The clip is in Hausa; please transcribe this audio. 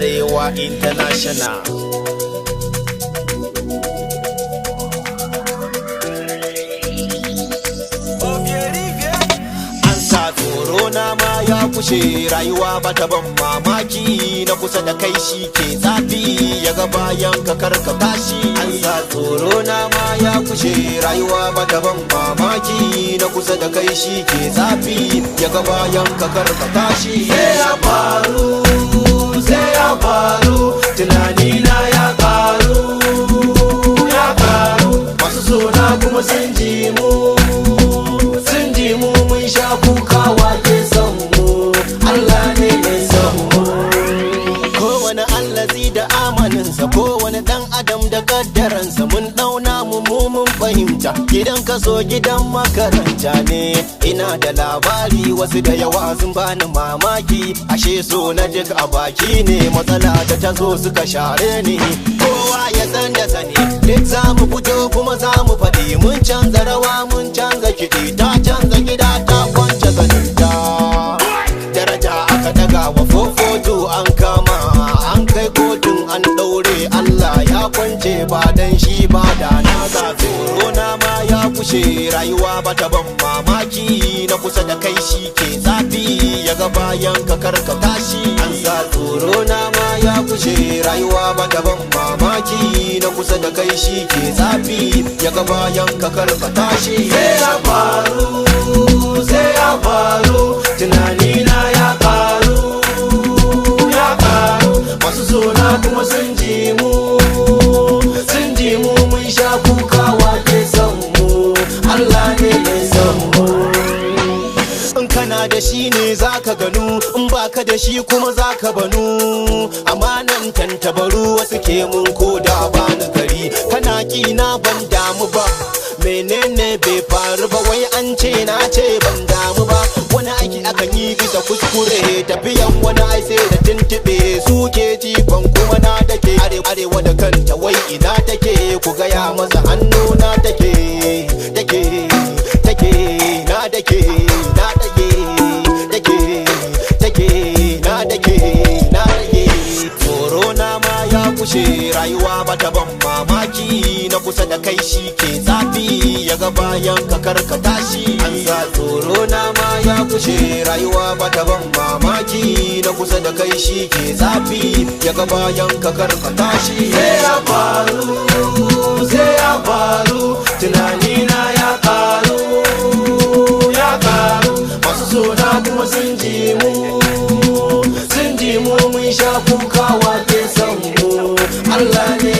Arewa International. Corona ma ya kushe rayuwa bata ban mamaki na kusa da kai shi ke tsafi ya ga bayan ka karka tashi. An sa corona ma ya kushe rayuwa bata ban mamaki na kusa da kai shi ke tsafi ya ga bayan ka karka tashi. Sai ya faru, sai ya faru, tunani na ya karu, ya karu. Masu sona kuma sun ji mu, sun ji mu mun sha kuka wake son mu, Allah ne mai son mu. Kowane allazi da amaninsa, kowane dan adam da kaddaransa, mun dauna mu mun fahimta. Gidan kaso gidan makaranta ne, ina da labari wasu da yawa sun bani mamaki. Ashe so na duk a baki ne, matsala da ta zo suka share ni. Kowa ya san da sani, duk za mu fito kuma za mu faɗi. Mun canza rawa mun canza kiɗi, ta canza gida ta kwance zaninta. Daraja aka daga wa fofoto an kama, an kai kotun an ɗaure. Allah ya kwance ba dan shi ba da na zafi. Corona ma ya kushe rayuwa bata ban mamaki na kusa da kai shi ke zafi ya ga bayan ka karka tashi. An sa corona ma ya kushe rayuwa bata ban mamaki na kusa da kai shi ke zafi ya ga bayan ka karka tashi. Sai ya faru, sai ya faru, tunani na ya karu, ya karu. Masu sona kuma sun ji mu, sun ji mu mun sha kuka wake son mu, Allah ne mai son mu. In kana da shi ne zaka ganu, in baka da shi kuma zaka banu. Amanan tantabaru wasu ke mun koda bani gari. Kana kina ban damu ba, menene bai faru ba, wai an ce na ce ban damu ba. Wani aiki akan yi bisa kuskure, tafiyan wani ai sai da tuntube. Suke jifan kuma na take, arewa da kanta wai ina take. Ku gaya masa hannu na take, take, take, na take, na take, take, take, na take, na take. Corona ma ya kushe rayuwa bata ban mamaki na kusa da kai shi ke zafi ya ga bayan ka karka tashi. An sa corona ma ya kushe rayuwa bata ban mamaki na kusa da kai shi ke zafi ya ga bayan ka karka tashi. Sai ya faru, sai ya faru, tunani na ya karu, ya karu. Masu sona kuma sun ji mu, sun ji mu mun sha kuka wake son mu, Allah ne.